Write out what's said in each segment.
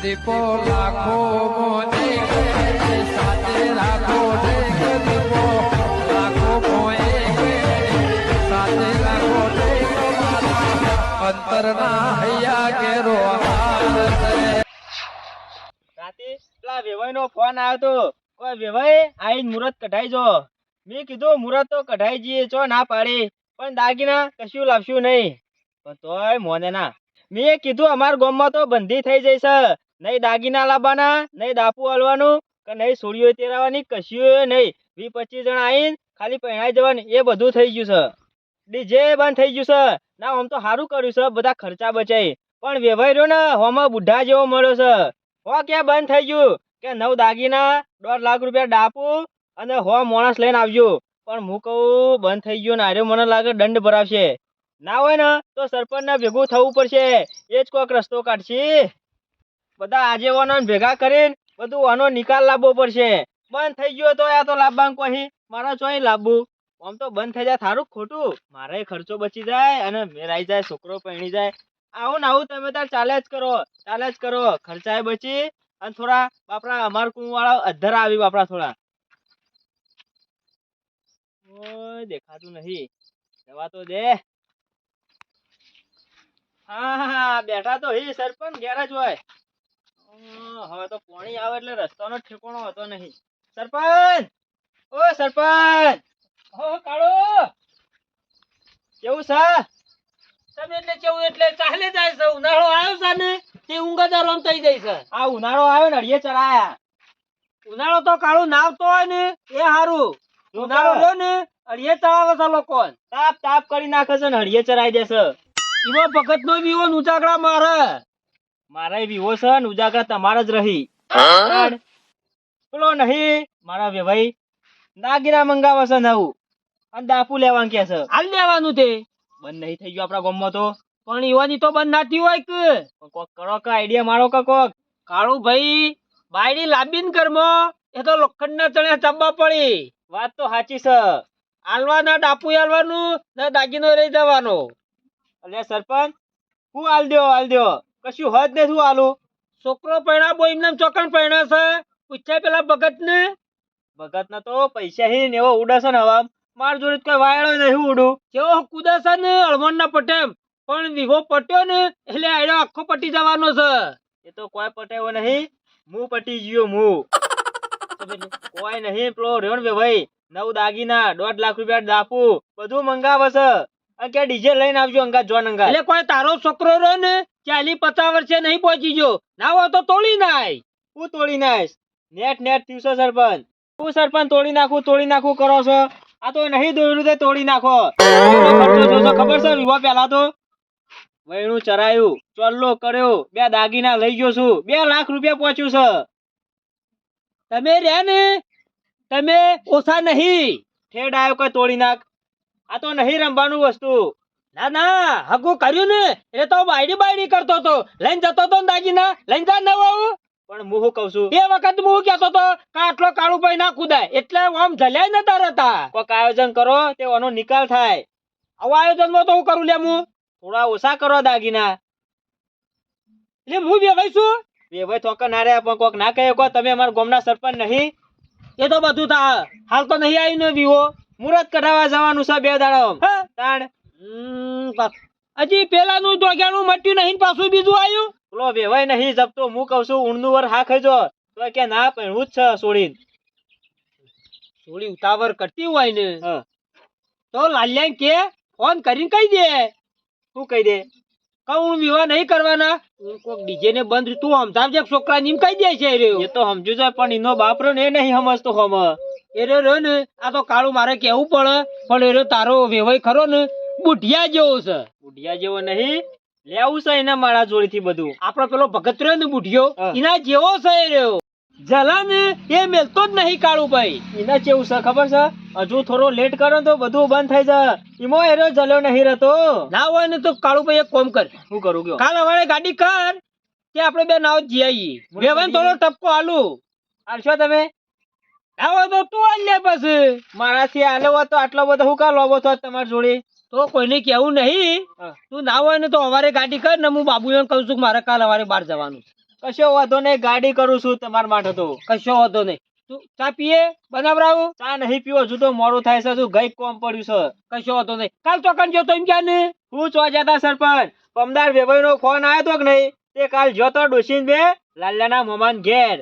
દીપો લાખો મોને સાથે રાખો દીપો લાખો મોએ સાથે રાખો અંતરના હૈયા કેરો રાતે પેલા વેવાઈ નો ફોન આવ્યો તો કોઈ વેવાઈ આઈને મુરત કઢાઈ જો મેં કીધું મુરત તો કઢાઈ જઈએ ચો ના પાડી પણ દાગીના કશું લાવશું નહીં પણ તોય મોને ના મેં કીધું અમાર ગામમાં તો બંધી થઈ જઈશ નહીં દાગીના લાવવાના નહીં દાપુ હલવાનું કે નહીં સોળીઓ તેરાવાની કશું નહીં 20-25 જણા આવીને ખાલી પહેણાઈ જવાનું એ બધું થઈ ગયું છે ડીજે બંધ થઈ ગયું છે ના આમ તો સારું કર્યું છે બધા ખર્ચા બચાય પણ વેવાઈ રહ્યો ને હોમાં બુઢા જેવો મળ્યો છે હો ક્યાં બંધ થઈ ગયું કે 9 દાગીના 1.5 લાખ રૂપિયા દાપુ અને હો માણસ લઈને આવજો પણ હું કહું બંધ થઈ ગયો ને આરે મને લાગે દંડ ભરાવશે ના હોય ને તો સરપંચ ને ભેગું થવું પડશે એ જ કોઈક રસ્તો કાઢશે બધા આગેવાનો ભેગા કરીને બધું આનો નિકાલ લાવવો પડશે બંધ થઈ ગયો તો આ તો લાવવાનું કોઈ મારા ચોઈ લાવવું આમ તો બંધ થઈ જાય થારું ખોટું મારે ખર્ચો બચી જાય અને મેરાઈ જાય છોકરો પહેણી જાય આવું ને આવું તમે તાર ચાલે જ કરો ખર્ચાએ બચી અને થોડા બાપરા અમાર કું વાળા અધર આવી બાપરા થોડા ઓય દેખાતું નહીં જવા તો દે હા બેઠા તો હી સરપંચ ઘેર જ હોય હવે તો પાણી આવે એટલે રસ્તાનો ઠેકાણો હતો નહીં સરપંચ ઓ સરપંચ હો કાળો કેવું છે તમે એટલે કેવું એટલે ચાલે જાય છે ઉનાળો આવ્યો છે ને તે ઊંઘાદારોમ થઈ જાય છે આ ઉનાળો આવ્યો ને અડીએ ચરાયા ઉનાળો તો કાળું નાવતો હોય ને એ હારું ઉનાળો લ્યો ને અડીએ ચડાવે છે લોકો તાપ કરી નાખે છે ને હળીએ ચરાઈ દેશે એમાં ભગત નો બીવો ઉજાગરા મારે વિવો છે ને ઉજાગરા તમારે જ રહી પેલો નહીં મારા વેભાઈ દાગીના મંગાવે છે નવું અને દાપુ લેવાનું કે છે હાલ લેવાનું તે બંધ નહીં થઈ ગયું આપણા ગામમાં તો પણ એવાની તો બંધ નાતી હોય કે કોક કરો કે આઈડિયા મારો કે કોક કાળું ભાઈ બાયડી લાંબીન ઘરમાં એ તો લોખંડના ચણ્યા ચંબા પડી વાત તો સાચી છે હાલવાના ડાપુ હાલવાનું ને દાગીનો રહી જવાનો એટલે સરપંચ હું હાલ દો કશું હદ ને શું હાલું છોકરો પૈણા બોઈ એમને ચોકણ પૈણા છે પૂછ્યા પેલા ભગત ના તો પૈસા હી ને એવો ઉડે છે ને હવા માર જોડે કોઈ વાયડો નહીં ઉડું કેવો કુદા છે ને અળમણ ના પટેમ પણ વિવો પટ્યો ને એટલે આયડો આખો પટી જવાનો છે એ તો કોઈ પટાયો નહીં હું પટી ગયો કોઈ નહીં પેલો રેણ બે ભાઈ 9 દાગીના 1.5 લાખ રૂપિયા દાપુ બધું મંગાવે છે અને કે ડીજે લઈને આવજો અંગા જોન અંગા એટલે કોઈ તારો છોકરો રહ્યો ને 40-50 વર્ષે નહીં પહોંચી ગયો ના હોય તો તોડી નાય હું તોડી નાઈશ નેટ થયું છે સરપંચ હું સરપંચ તોડી નાખું કરો છો આ તો નહીં દોડ્યું તે તોડી નાખો ખબર છે વિવાહ પેલા તો વૈણું ચરાયું ચોલ્લો કર્યો 2 દાગીના લઈ ગયો છું 2 લાખ રૂપિયા પહોંચ્યું છે તમે રહ્યા ને તમે ઓછા નહીં ઠેડ આવ્યો કોઈ તોડી નાખ આ તો નહીં રમવાનું વસ્તુ ના હગું કર્યું ને એટલે તો બાયડી કરતો તો લઈને જતો તો દાગીના લઈને જા ન આવું પણ હું શું કઉ છું એ વખત હું કહેતો તો કે આટલો કાળું ભાઈ ના કુદાય એટલે આમ જલ્યા નતા રહેતા કોઈક આયોજન કરો તે એનો નિકાલ થાય આવું આયોજન માં તો હું કરું લે હું થોડા ઓછા કરો દાગીના એટલે હું વેવાઈ છું વેવાઈ થોકા ના રહ્યા પણ કોક ના કહે કો તમે અમારા ગામના સરપંચ નહીં એ તો બધું થા હાલ તો નહીં આવ્યું ને વિવો મુરત કઢાવા જવાનું છે 2 દાડો તાણ હજી પેલાનું દોગ્યાનું મટ્યું નહીં પાછું બીજું આવ્યું પેલો વેવાઈ નહીં જપતો હું કઉ છું ઊંડનું વર હા ખાઈજો તો કે ના પહેણવું જ છે છોડીને થોડી ઉતાવળ કરતી હોય ને તો લાલ્યા કે ફોન કરીને કહી દે શું કહી દે કહું વિવાહ નહીં કરવાના કોક ડીજે ને બંધ તું સમજાવજે છોકરા ને એમ કહી દે છે એ તો સમજુ જાય પણ એનો બાપ રો ને એ નહીં સમજતો હમ એ રહ્યો ને આ તો કાળું મારે કેવું પડે પણ એ તારો વેવાઈ ખરો ને બુઢિયા જેવો છે બુઢિયા જેવો નહીં લેવું છે એના મારા જોડી થી બધું આપડો પેલો ભગત રહ્યો ને બુઢિયો એના જેવો છે એ રહ્યો જલા ને એ મેલતો જ નહીં કાળું ભાઈ એના કેવું છે ખબર છે હજુ થોડો લેટ કરો તો બધું બંધ થઈ જાય એમાં એરો જલ્યો નહીં રહેતો ના હોય ને તો કાળું ભાઈ એક કામ કર શું કરું ગયો કાલ હવારે ગાડી કર કે આપણે બે નાવ જઈ આવીએ વેવાન થોડો ટપકો આલુ આલશો તમે આવો તો તું આલ લે પછી મારાથી આલો હોત તો આટલો બધો હું કા લોબો છો તમારી જોડે તો કોઈને કેવું નહીં તું ના હોય ને તો હવારે ગાડી કર ને હું બાબુને કહું છું કે મારે કાલ હવારે બહાર જવાનું કશો વાંધો નહીં, ગાડી કરું છું તમારા માટે તો. કશો વાંધો નહીં. તું ચા પીએ બનાવરાવું? ચા નહીં પીવો, હજુ તો મોડું થાય છે, હજુ ગઈ કોમ પડ્યું છે. કશો વાંધો નહીં. કાલ ચોકન જો તો એમ ક્યાં ને હું ચો જતા સરપંચ? પમદાર વેવાઈ નો ફોન આવ્યો તો કે નહીં? તે કાલ જોતો ડોસીન બે લાલ્યાના મોમાન ઘેર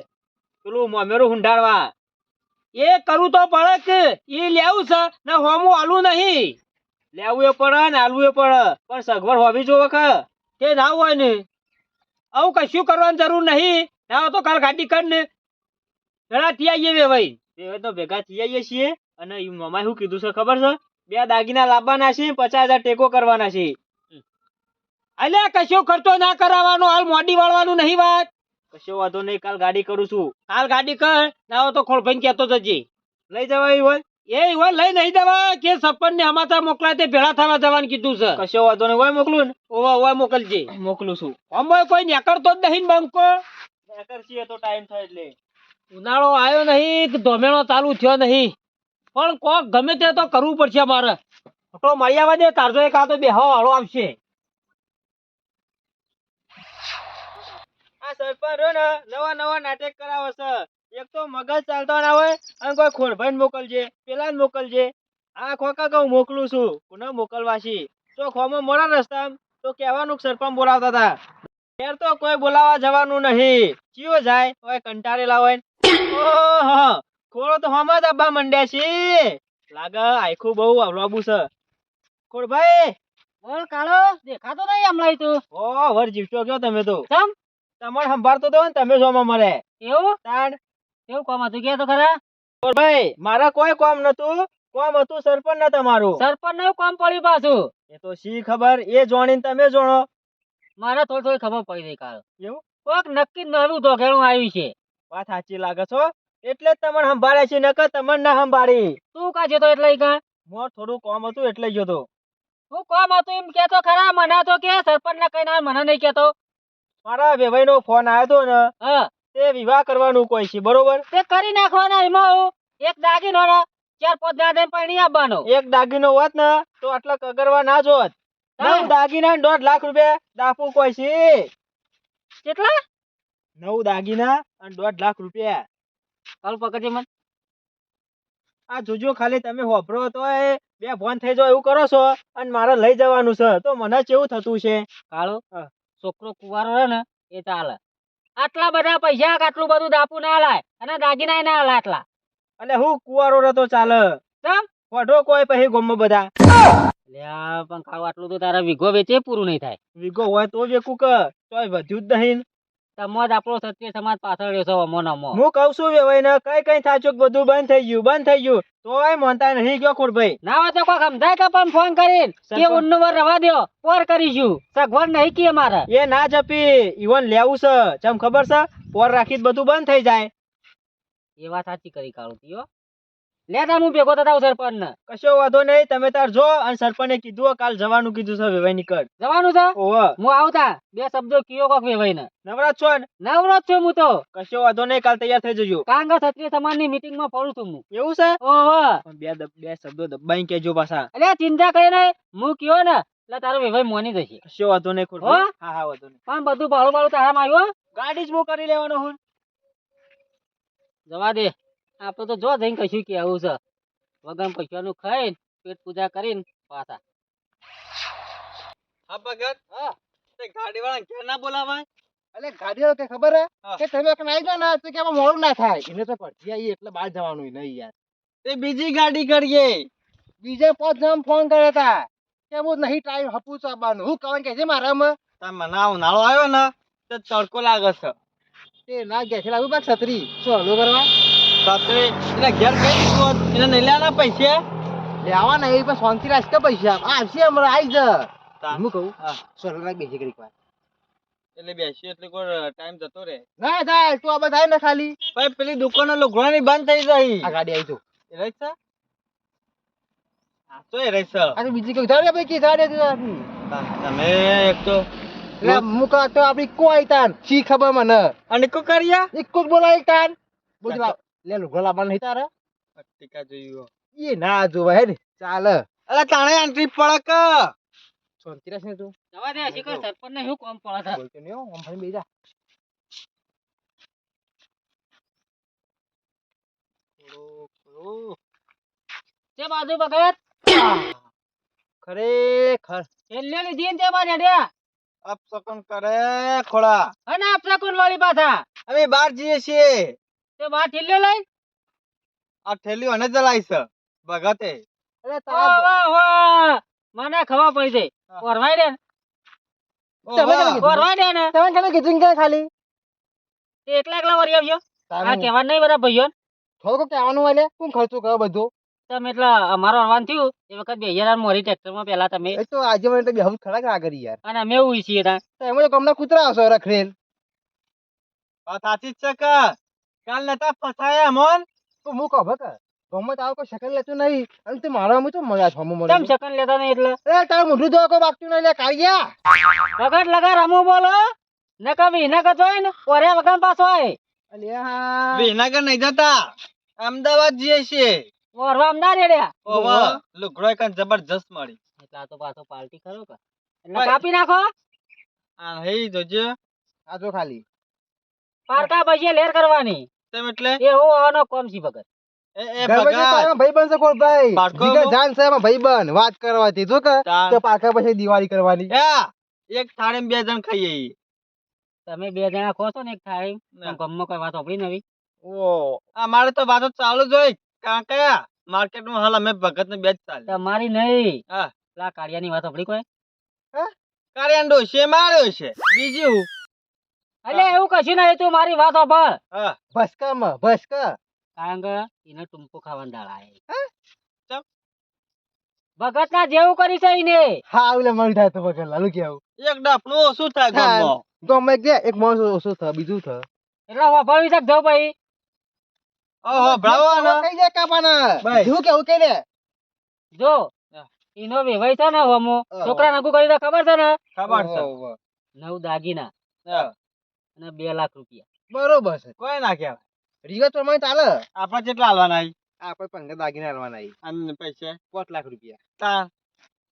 પેલું મોમેરું હુંડાડવા. એ કરું તો પડે કે એ લેવું છે ને હોમું આલું નહીં. લેવું એ પડે ને આલવું એ પડે, પણ સગવડ હોવી જો વખત. તે ના હોય ને આવું કશું કરવાની જરૂર નહીં. ના હોય તો કાલ ગાડી કર ને જરા થી આવીએ વેવાઈ. વેવાઈ તો ભેગા થઈ આવીએ છીએ. અને ઈ મમાએ શું કીધું છે ખબર છે? 2 દાગીના લાવવાના છે, 50,000 ટેકો કરવાના છે. અલ્યા કશો ખર્ચો ના કરાવવાનો, હાલ મોડી વાળવાનું નહીં વાત. કશો વાંધો નહીં, કાલ ગાડી કરું છું. હાલ ગાડી કર, ના હોય તો ખોળભાઈ કેતો જજે. લઈ જવાય હોય? એ લઈ નહીં જવા કે સરપંચ ને સમાચાર મોકલાય તે ભેળા થવા જવાનું કીધું છે. કશો વાંધો નહીં, હોય મોકલું ને? ઓવા મોકલજે. મોકલું છું. અમે કોઈ નેકરતો જ નહીં ને બંકો. નેકર છીએ તો ટાઈમ થાય એટલે. ઉનાળો આવ્યો નહીં કે ધોમેણો ચાલુ થયો નહીં, પણ કોક ગમે તે તો કરવું પડશે મારે. તો મળી આવવા દે, તારજો એક આ તો બેહો વાળો આવશે. આ સરપંચ રહ્યો ને નવા નવા નાટક કરાવે છે. એક તો મગજ ચાલતો ના હોય અને કોઈ ખોરભાઈ મોકલજે, પેલા જ મોકલજે. આ ખોકા કહું મોકલું છું, કોને મોકલવા છે? તો ખોમાં મોડા રસ્તા તો કહેવાનું સરપંચ બોલાવતા હતા. ઘેર તો કોઈ બોલાવા જવાનું નહીં. ચિયો જાય હોય કંટાળેલા હોય. ઓહો, ખોળો તો હમ જ આબા મંડ્યા છે. લાગે આખું બહુ અવલાબુ છે. ખોરભાઈ બોલ કાળો, દેખાતો નહીં હમણાં તું. ઓ વર જીવતો ગયો તમે તો. ચમ તમારે સંભાળતો તો ને તમે જોમાં મળે. એવું તાણ એવું કામ હતું કે તો ખરા? ભાઈ મારા કોઈ કામ નતું, કામ હતું સરપંચ ને તમારું. સરપંચ નું કામ પડ્યું પાછું. એ તો શી ખબર, એ જોણીને તમે જોણો. મારે થોડી ખબર પડી ગઈ કાળ. એવું? કોક નક્કી નવું ધોકેણું આવ્યું છે. વાત સાચી લાગે છો, એટલે જ તમને સંભાળે છે, નકર તમને ના સંભાળી. તું કા જતો એટલે ઈ કાં? મોર થોડું કામ હતું એટલે ગયો તો. હું કામ હતું એમ કેતો ખરા? મને તો કે સરપંચ ને કઈ ના, મને નહીં કેતો. મારા વેવાઈ નો ફોન આવ્યો તો ને, હા તે વિવાહ કરવાનું કોઈ છે, બરોબર? તે કરી નાખવાના. એમાં હું એક દાગીનો ને 4-5 દાડા પૈણી આપવાનો. એક દાગીનો હોત ને તો આટલા કગરવા ના જોત. હા. 9 દાગીના ને 1.5 લાખ રૂપિયા દાફુ કોઈ છે. કેટલા? 9 દાગીના અને 1.5 લાખ રૂપિયા. કાલ પકડજે મને. આ જોજો ખાલી તમે હોભરો તો એ બે ફોન થઈ જાવ એવું કરો છો, અને મારે લઈ જવાનું છે તો મને કેવું થતું છે? કાળો હા. છોકરો કુવારો રહે ને એ ચાલે. આટલા બધા પૈસા કે આટલું બધું દાપુ ના લાય અને દાગીના ના લાય આટલા. એટલે હું કુવારો રહતો ચાલે. ચમ ફોટો કોઈ પછી ગોમમાં બધા. લ્યા પણ કાળો આટલું તો તારા વીઘો વેચે પૂરું નહીં થાય. વીઘો હોય તો વેકું કે તોય વધ્યું જ નહીં. તમો જ આપણો સત્ય સમાજ પાછળ રહ્યો છે અમો ને અમો. હું કઉ છું વેવાઈ ને કઈ થાચું કે બધું બંધ થઈ ગયું તોય મોનતા નહીં ગયો ખોડભાઈ. ના હોય તો કોઈ સમજાય કે પણ ફોન કરીને કે ઉન્નું વર રવા દ્યો, પોર કરીશું. સગવડ નહીં કે મારે. એ ના જપી, ઈવન લેવું છે ચમ ખબર છે? પોર રાખી બધું બંધ થઈ જાય. એ વાત સાચી કરી કાળું તીઓ. લે તા હું ભેગો થતા સરપંચ ને. કશો વાંધો નહીં, તમે તાર જો. અને સરપંચે કીધું કાલ જવાનું કીધું છે વેવાઈ નીકળ. જવાનું છે? ઓહો, હું આવતા 2 શબ્દો કયો કોક વેવાઈ ને. નવરાત છો ને? નવરો જ છું હું તો. કશો વાંધો નહીં, કાલ તૈયાર થઈ જજો. કાંગા ક્ષત્રિય સમાજની મીટિંગ માં પડું છું હું. એવું છે? ઓહો પણ બે શબ્દો દબાઈ કેજો પાછા. એટલે ચિંતા કરી નહીં, હું કયો ને એટલે તારો વેવાઈ મોની જશે. કશો વાંધો નહીં ખોડભાઈ. હા હા વાંધો નહીં. પણ બધું ભાડું તારામાં આવ્યું. ગાડી જ હું કરી લેવાનો હું. જવા દે, આપડે તો જો જઈને કશું કેવું છે. વગર પૈસાનું ખાઈને પેટ પૂજા કરીને પાછા. હા ભગત, હા તે ગાડી વાળા ક્યાં ના બોલાવાય? એટલે ગાડીઓ કે ખબર હે હા. કે તમે કઈ આવી જાવ ને તો કે આમાં મોડું ના થાય એને તો પડતી આવીએ એટલે બહાર જવાનું નહીં યાર. તે બીજી ગાડી કરીએ. બીજે 5 જણ ફોન કર્યા હતા કે હું નહીં ટાઈમ હપું આવવાનું. હું કહેવાનું કે છે મારામાં મને ઉનાળો આવ્યો ને તો તડકો લાગે છે. તે ના ગયા છે લાવું પાક છત્રી શું હલો કરવા રાત્રે એટલે ઘેર કઈ દીધું એને નહીં લેવાના પૈસા. લેવા નહીં પણ શાંતિ રાખ કે પૈસા આવશે હમણાં આવી જ. હું કહું હા. શું હલો રાખ બેસી ઘડીક વાર એટલે બેસી એટલે કોઈ ટાઈમ જતો રહે. ના થાય તું આ બધા થાય ને ખાલી ભાઈ પેલી દુકાનો લુગડાની બંધ થઈ જાય. આ ગાડી આવી તો એ રહી છે? હા તો એ રહી છે. આ તો બીજી કોઈ ધારે પૈકી ધારે તમે એક તો એટલે હું કહું તો આપડી કોઈ તાન શી ખબર મને અને કો કર્યા એક જ બોલાય તાન બધું લે લુગડા લાવવાનું નહીં તારે ટીકા જોયું. એ ના જોવાય હે ને ચાલે અલા તાણે આંટી પડે કે શાંતિ રાખ ને તું જવા દે, શીખર સરપંચ ને શું કામ પડે છે? બોલતો નહીં હો આમ ફરી બેસી જા તે બાજુ ભગત ખરેખર છેલ્લે લીધી ને તે બાજુ હેડ્યા અપશકન કરે ખોળા. અને આપણા કોણ વાળી પાછા અમે બહાર જઈએ છીએ. તે બાર ઠેલ્યો લઈ આ થેલીઓ અને જલાઈશ ભગતે. અરે વાહ વાહ વાહ મને ખબર પડી છે હા. ઓરવાઈ દે તમે કેમ કીધું? ઓરવાઈ દે ને તમે કેમ કીધું કે ખાલી તે એકલા એકલા વરી આવજો આ તારું કહેવા નહીં બધા ભાઈઓ થોડુંક કહેવાનું હોય લે કોણ ખર્ચો કરો બધું તમે એટલે અમારો અરવાન થયું એ વખત 2000 મોરી ટ્રેક્ટરમાં પહેલા તમે એ તો આજે મને તો બેહુ ખરા કરા કરી યાર અને અમે એવું છીએ તા તો એમાં તો કમના કૂતરા હશો રખડેલ વાત સાચી જ છે કે કાલ નતા ફસાયા મોન. તો હું કહું ભકા ગમે તારો કોઈ શકલ લેતું નહીં અને તું મારા હું તો મળ્યા છો હું કેમ સેકન્ડ લેતા નહીં એટલે અરે તારું મોઢું જો કોઈ બાકતું નહીં લે કાઢ્યા વખત લગા રમવું બોલો નકા વિના કતો હોય ને ઓરે વગર પાછો હોય અલ્યા વિનાગર નહીં જતા, અમદાવાદ જઈએ છીએ. ઓરવા અમદાવાદ હેડ્યા ઓવા લુગડો એક જબરજસ્ત મળી. એટલે આ તો પાછો પાર્ટી કરો કે એટલે ભાઈ. કાપી નાખો આ હે જોજો આ જો ખાલી પારકા પછી લેર કરવાની તેમ એટલે એ હું આવવાનો કોમ છી ભગત એ ગમે તે ભગત તારા ભાઈબંધ છે કોણ ભાઈ પાડકો જીગર મો- જાન છે એમાં ભાઈબંધ વાત કરવાથી જો કે તાન. તો પાછા પછી દિવાળી કરવાની યા, એક થાળીમાં 2 જણ ખાઈએ ઈ. તમે 2 જણા ખો છો ને એક થાળી ના. ગમમાં કોઈ વાત આપડી નવી ઓ આ મારે તો વાતો ચાલુ જ હોય. કારણ કે માર્કેટમાં હાલ અમે ભગત ને 2 જ ચાલે. તમારી નહીં હા પેલા કાળિયાની વાત આપડી કોઈ કાળિયાંડો છે માર્યો છે બીજું. એટલે એવું કશું નહીં તું મારી વાત સાંભળ હા ભસકામાં ભસકા કારણ કે એને ટૂંપો ખાવાનું દાડા ચમ. ભગત ના જેવું કરી છે ઈને હા એટલે મળી થાય તો વગર લાલુ કેવું એક ડફનું ઓછું થાય ગામમાં. ગમે કે એક માણસ ઓછો થાય બીજું થાય એટલે વાપરવી શક જાવ ભાઈ ઓહો બ્રાવો ને કઈ જાય કાપાના ભાઈ. શું કેવું કે લે જો હા. ઈનો વેવાય છે ને હમો હા. છોકરા નકુ કરી દે ખબર છે ને ખબર છે. 9 દાગીના હા. અને 2 લાખ રૂપિયા બરોબર છે કોઈ ના કહેવાય. રીગત પ્રમાણે ચાલે આપણે કેટલા હાલવાના ઈ? આપણે 15 દાગીના આલવાના ઈ અને પૈસા 5 લાખ રૂપિયા તાન.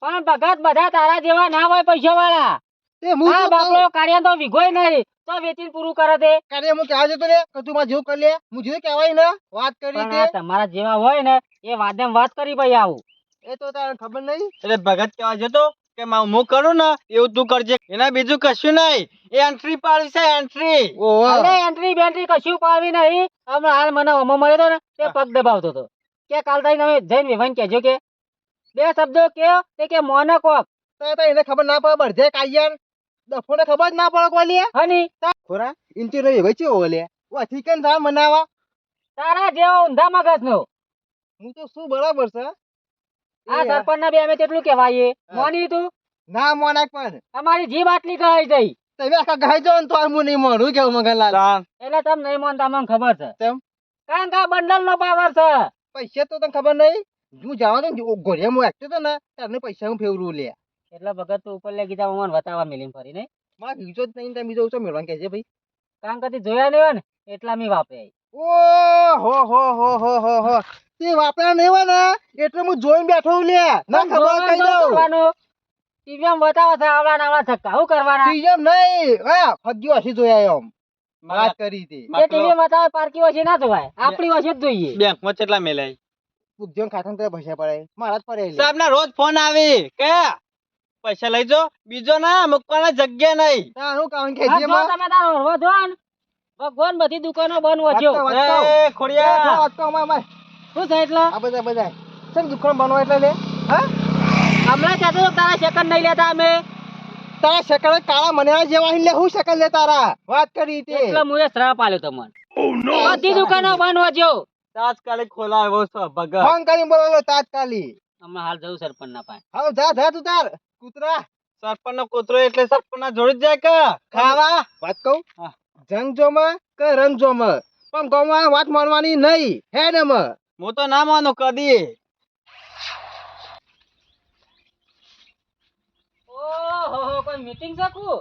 પણ ભગત બધા તારા જેવા ના હોય પૈસા વાળા તે હું આ શું બાપલો કહું? કાળિયા તો વિઘોય નહીં તો વેચીને પૂરું કરે તે કાલે હું કહેવા જતો લે કે તું માં જેવું કરી લે હું જેવું કહેવાય ને વાત કરી પણ તે આ તમારા જેવા હોય ને એ વાદમ વાત કરી ભાઈ આવું એ તો તારે ખબર નહીં એટલે ભગત કહેવા જતો કે હું કરું ને એવું તું કરજે. એના બીજું કશું નહીં. એ એન્ટ્રી પાડી છે એન્ટ્રી. ઓહો અલે એન્ટ્રી બેન્ટ્રી કશું પાવી નહીં હમણાં હાલ મને અમો મળ્યો તો ને તે પગ દબાવતો હતો કે કાલ તારી તમે જઈને વિવાન કહેજો કે 2 શબ્દો કયો તે કે મોને કોક તો એને ખબર ના પડે બળધે કાયર દફોને ખબર જ ના પડે કોઈ લે હની ખોરા ઇન્ટરવ્યુ ભાઈ ચેવો લે વા ચિકન થા મનાવા તારા જેવો ઊંધા મગજ નો હું તો શું બરાબર છે આ એ સરપંચ ના બે અમે તેટલું કહેવાય હા. મોની તું ના મોનાક પણ અમારી જીભ આટલી કહી જઈ તમે આખા ગાય જો ને તો હું નહીં મોનું કેવું મગનલાલ તાન. એટલે તમે નહીં માનતા મને ખબર છે કેમ? કારણ કે આ બંડલ નો પાવર છે પૈસા તો તને ખબર નહીં હું જવા દઉં ઘોડિયા હું એકતો તો ને ત્યારે પૈસા હું ફેવરું લે એટલે ભગત તું ઉપર લે ગીતા મને વતાવા મિલીને ફરી નહીં મારે બીજો જ નહીં તમે બીજો ઓછો મેળવાનું કહે છે ભાઈ કારણ કે તે જોયા નહીં હોય ને એટલા મી વાપરે ઓ હો તે વાપરા નહીં હોય ને એટલે હું જોઈને બેઠો હું લે ના ખબર કહી દઉં ટીવીમાં બતાવે છે આવડા ને આવડા ધક્કા શું કરવાના બીજમ નહીં હા ફગ્યો હસી જોયા એમ વાત કરી હતી જે ટીવી બતાવે પારકી વચ્ચે ના જોવાય આપણી વચ્ચે જ જોઈએ બેંકમાં કેટલા મેલાય? પૂછજો ખાતા તો પૈસા પડે મારા જ પડે સાહેબ ના રોજ ફોન આવી કે પૈસા લઈ જો. બીજો ના મૂકવાના જગ્યા નહીં. તારું કારણ કે આ જે જો તમે તારો હરવા જો ને ભગવાન બધી દુકાનો બંધ વચ્યો વાંચતો. એ ખોડિયા. શું છે એટલે આ બધા ચમ દુકાન બનવા એટલે લે હા હમણાં કહેતો હતો તારા સેકન્ડ નહીં લેતા અમે તારા શકલ કાળા મને જેવા લે હું શકલ લે તારા વાત કરી તે એટલે હું એ શ્રાપ આલ્યો તમને બધી દુકાનો બંધ વચ્યો તાત્કાલિક ખોલાવ્યો છે ભગત. ફોન કરીને બોલાવો તાત્કાલિક હમણાં હાલ જવું સરપંચ ના પાસે હા જા તું તાર કૂતરા સરપંચ નો કૂતરો એટલે સરપંચ ના જોડી જ જાય કે ખાવા. વાત કહું હા. જંગ જોમાં કે રંગ જોમાં પણ ગોમાં વાત માનવાની નહીં હે ને મ હું તો ના માનું કદી. ઓહો કોઈ મીટિંગ શકું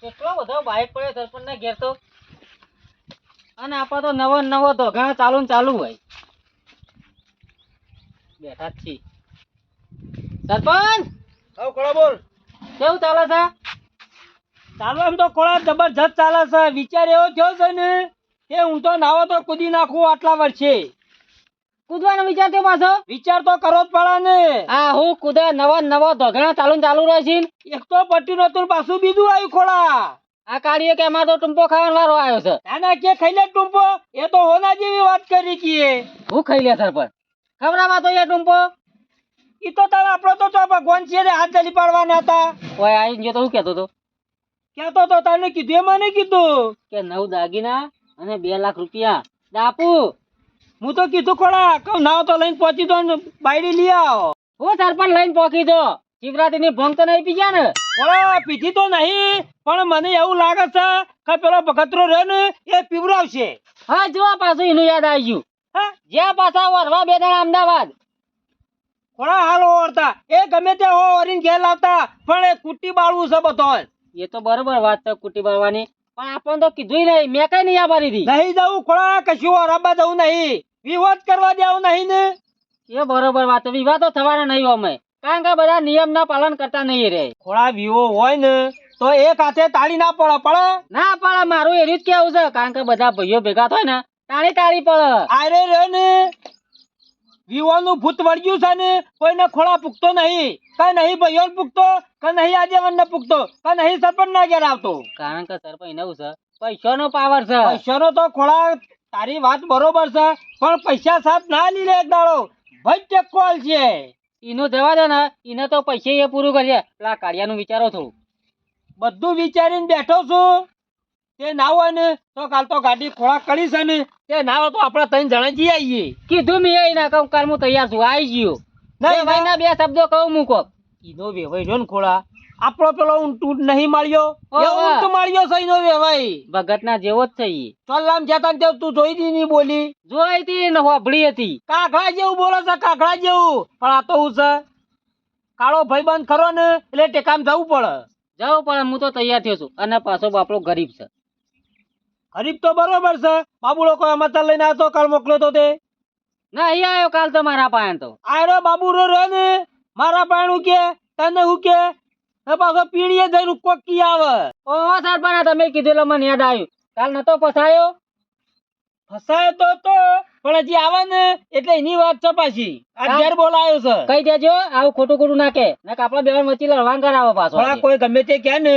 કેટલો બધો બાઈક પડે સરપંચ ના ઘેર તો અને આપા તો નવો ને નવો ધોઘા ચાલુ ને ચાલુ હોય બેઠા જ છી સરપંચ આવ ખોળા બોલ. કેવું ચાલે છે ચાલુ એમ તો ખોળા જબરજસ્ત ચાલે છે વિચાર એવો થયો છે ને કે હું તો નાવો તો કૂદી નાખું આટલા વર્ષે કૂદવાનો વિચાર થયો પાછો વિચાર તો કરવો જ પડે ને. આ હું કૂદે નવો ધોગણા ચાલુ રહે છે ને. એક તો પટ્ટી નતું ને પાછું બીજું આવ્યું ખોળા. આ કાઢીએ કે અમારે તો ટૂંપો ખાવાનો વારો આવ્યો છે. નાના કે ખાઈ લે ટૂંપો, એ તો હોના જેવી વાત કરી કીએ. હું ખાઈ લે સરપંચ ખવડાવવા તો યાર ટૂંપો. ઈ તો તારે આપણો તો ચો ભગવાન છે ને હાથ જલી પાડવાના હતા. ઓય આઈ ગયો તો હું કહેતો હતો કેતો તો તને કીધું એ મને કીધું. કે 9 દાગીના અને 2 લાખ રૂપિયા દાપુ. હું તો કીધું ખોળા કહું નાવ તો લઈને પહોંચી દો ને બાયડી લઈ આવો. હું સરપંચ લઈને પોકી દો. શિવરાત્રી ની ભંગ તો નહીં પી ગયા ને? ખોળા પીધી તો નહીં, પણ મને એવું લાગે છે કે પેલો ભગતરો રહ્યો ને એ પીવરાવશે. હા જો પાછું એનું યાદ આવી ગયું. હા જ્યાં પાછા વરવા 2 દાડા અમદાવાદ. ખોળા હાલ ઓરતા એ ગમે તે હો ઓરીને ઘેર લાવતા, પણ એ કુટ્ટી બાળવું છે બધો. એ તો બરોબર વાત છે કુટી બાળવાની, પણ આપણને તો કીધું નહીં. મેં કઈ નહીં આભારી હતી. નહીં જવું ખોળા, કશું ઓરાબા જવું નહીં, વિવાદ કરવા દેવું નહીં ને. એ બરોબર વાત છે. વિવાદ તો થવાના નહીં અમે, કારણ કે બધા નિયમ ના પાલન કરતા નહીં રે. ખોળા વિવો હોય ને તો એક હાથે તાળી ના પડે. ના પડે, મારું એનું જ કેવું છે. કારણ કે બધા ભાઈઓ ભેગા થાય ને તાળી પડે. આરે રે ને વિવાનું ભૂત વળગ્યું છે ને કોઈને ખોળા પૂગતો નહીં. કઈ નહીં ભાઈઓ પૂગતો, કે નહીં આગેવાન ને પૂગતો, કે નહીં સરપંચ ના ઘેર આવતો. કારણ કે સરપંચ એવું છે, પૈસાનો પાવર છે. પૈસાનો તો ખોળા તારી વાત બરોબર છે, પણ પૈસા સાથ ના લીધે એક દાડો ભાઈ ટેકોલ છે. એનું જવા દે ને, એને તો પૈસે એ પૂરું કરશે. પેલા કાળિયાનું વિચારો થોડું. બધું વિચારીને બેઠો છું. તે ના હોય ને તો કાલ તો ગાડી ખોળા કરી છે ને, તે ના હોય તો આપણે 3 જણા જઈ આવીએ. કીધું મેં એના કહું કાલ હું તૈયાર છું, આવી ગયો. નહીં, ભાઈના 2 શબ્દો કહું મૂકો. ઈનો વેવાઈ રહ્યો ને ખોળા, આપણો પેલો ઊંટ નહીં માળ્યો, એ ઓહો. ઊંટ માળ્યો છે ઈનો વેવાઈ. ભગત ના જેવો જ છે ઈ. ચોલ્લામ જતા ને તું જોઈ દી ની બોલી. જોઈ હતી ને હોભળી હતી. કાગડા જેવું બોલે છે, કાગડા જેવું. પણ આ તો હું છે કાળો ભાઈબંધ ખરો ને એટલે ટેકામ જવું પડે. જાઉં પણ હું તો તૈયાર થયો છું. અને પાછો બાપડો ગરીબ છે. ગરીબ તો બરોબર છે, બાબુ લોકો સમાચાર લઈને આવતો કાલ મોકલ્યો તો તે. ના અહીં આવ્યો કાલ તો મારા પાસે તો. આયરો બાબુ રો ને મારા પાણું કે તને હું કે ને પાછો પીણીએ જઈને કોકી આવે. ઓહો સરપંચ, તમે કીધું એટલે મને યાદ આવ્યું. કાલ નતો ફસાયો. ફસાય તો પણ હજી આવે ને એટલે એની વાત છે પાછી. આ ઘેર બોલાયો છે. કહી દેજો આવું ખોટું નાખે. ના આપડે બે વચ્ચે લડવાન કરાવો પાછો. થોડા કોઈ ગમે તે કે ને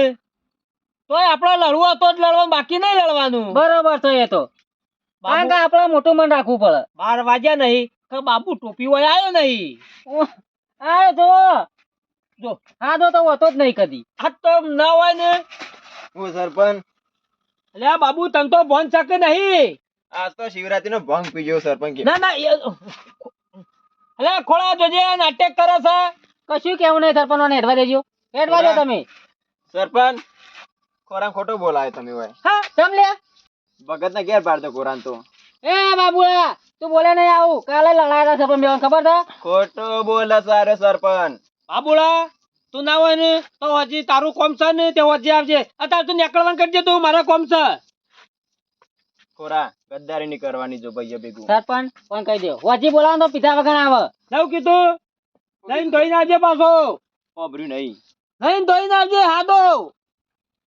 તોય આપડે લડવું તો જ લડવાનું, બાકી નહીં લડવાનું. બરોબર છે એ તો. કારણ કે આપડે મોટું મન રાખવું પડે. 12 વાગ્યા નહીં કે બાબુ ટોપી હોય આવ્યો નહીં. આ જો જો હા તો હોતો જ નહીં કદી. આ તો ના હોય ને. હું સરપંચ એટલે આ બાબુ તને તો ભોન શકે નહીં. આજ તો શિવરાત્રી નો ભંગ પી ગયો સરપંચ કે ના એટલે ખોળા જોજે નાટક કરે છે. કશું કેવું નહીં સરપંચ ને હેડવા દેજો. હેડવા દો તમે. સરપંચ કોરાન ખોટો બોલાય તમે ભાઈ. હા ચમ લે ભગત ને ઘેર પાડતો કોરાન તો એ બાબુલા તું બોલે નહીં આવું. કાલે લડાયા હતા સરપંચ બેન, ખબર છે? ખોટો બોલે સારો સરપંચ. બાબુડા તું ના હોય ને તો હજી તારું કોમ છે ને તે હજી આવજે. અત્યારે તું નીકળવાનું કરજે, તું મારા કોમ છે. ખોરા ગદ્દારી ની કરવાની જો ભાઈ ભેગું. સરપંચ પણ કહી દો હજી બોલાવો તો પીધા વગર આવે. નવ કીધું લઈને ધોઈને આવજે પાછો. ઓબર્યું નહીં. લઈને ધોઈને આવજે હાદો.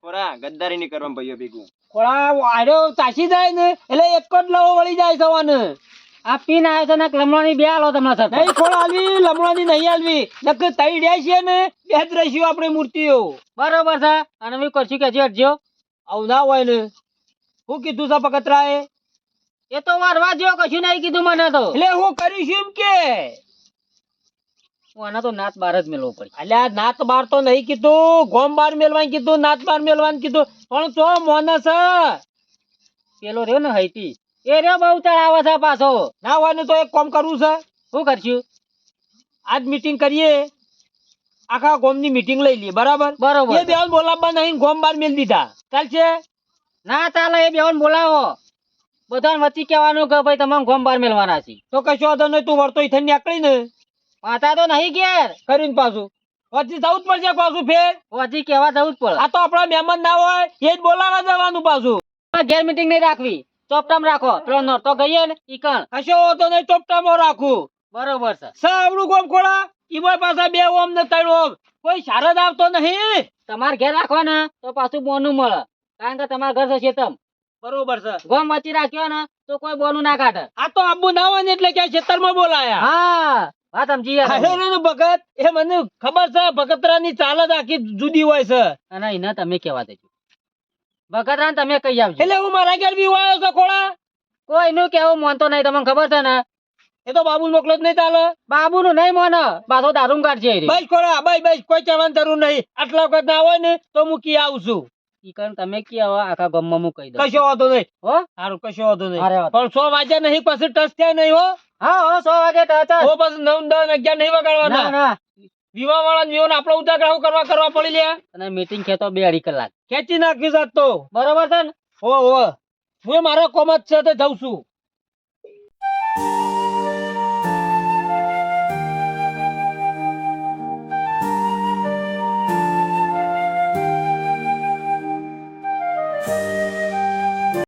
ખોરા ગદ્દારી ની કરવાનું ભાઈ ભેગું. ખોળા આડો તાસી જાય ને એટલે એક જ લવો વળી જાય સવાને. આ પીન આવ્યો છે ને લમણાની 2 આલો તમને સરપંચ. નહીં ખોળા આલવી, લમણાની નહીં આલવી. નકર તઈ ડ્યા છે ને બે જ રહીશું આપણે મૂર્તિઓ. બરોબર છે. અને હું કરશું કે હજી હટજો. આવું ના હોય ને. હું કીધું છે પકતરાએ? એ તો વારવા જેવો કશું નહીં કીધું મને તો. એટલે હું કરીશું એમ કે. હું આના તો નાત બાર જ મેળવો પડી. અલ્યા નાત બાર તો નહીં કીધું, ગોમ બાર મેલવાનું કીધું, નાત બાર મેલવાનું કીધું. પણ તો મોનસ પેલો રહ્યો ને હૈતી એ રહ્યો બહુ આવે છે પાછો. ના હોય ને તો એક કામ કરવું છે. શું કરશું? આજ મીટિંગ કરીએ, આખા ગોમની મીટિંગ લઈ લઈએ. બરાબર બરોબર. એ બેન બોલાવવા નહીં, ગોમ બાર મેલ દીધા ચાલશે? ના ચાલે, એ બેવન બોલાવો. બધાને વચ્ચે કહેવાનું કે ભાઈ તમામ ગોમ બાર મેલવાના છે. તો કશો વાંધો નહીં, તું વળતો ઈથન નીકળી ને પાછા તો નહીં ઘેર. કરીને પાછું વચ્ચે જવું જ પડશે પાછું ફેર. વચ્ચે કહેવા જવું જ પડે. આ તો આપણા મહેમાન ના હોય એ જ બોલાવા જવાનું પાછું. ઘેર મીટિંગ નહીં રાખવી, ચોપટામ રાખો. પેલો નોરતો ગઈએ ને ઈ કણ. કશો વાંધો નહીં, ચોપટામાં રાખું. બરોબર છે. સાવડું ગોમ ખોળા ઈમાં પાછા 2 ઓમ ને 3 ઓમ, કોઈ શારદ આવતો નહીં. તમારે ઘેર રાખવાના તો પાછું બોનું મળે. કારણ કે તમારા ઘર છે તમ બરોબર છે ગોમ વચ્ચે રાખ્યો ને તો કોઈ બોલું ના કાઢે. આ તો આબુ ના હોય ને એટલે ક્યાં ખેતરમાં બોલાયા હા વાત સમજી ગયા તમે. હાહેરો નો ભગત એ મને ખબર છે ભગતરાની ચાલ જ આખી જુદી હોય છે અને એને તમે કેવા દેજો ભગતરાને તમે કહી આવજો. એટલે હું મારા ઘેર બી આવ્યો છે ખોળા કોઈનું કેવું માનતો નહીં તમને ખબર છે ને. એ તો બાબુ મોકલો જ નહીં ચાલે બાબુ નું નહીં મોને પાછો દારૂ કાઢશે એ રહ્યો. બસ ખોળા બસ કોઈ કહેવાની જરૂર નહીં આટલા વખત ના હોય ને તો હું કી આવું છું ઈ કારણ તમે કે આવો આખા ગામમાં હું કહી દઉં. કશો વાંધો નહીં હો સારું કશો વાંધો નહીં અરે વાત. પણ 100 વાગ્યા નહીં પછી ટચ થયા નહીં હો હા હો 100 વાગે ટચ જ. તો પછી 9, 10, 11 નહીં ના વગાડવાના ના વિવાહ વાળા વિવાહ આપડે ઉજાગરા કરવા પડી લે અને મીટિંગ ખેતો 2-2.5 કલાક ખેંચી નાખ્યું જાત તો બરોબર છે ને. હો હું મારો કોમ જ છે તો જઉં છું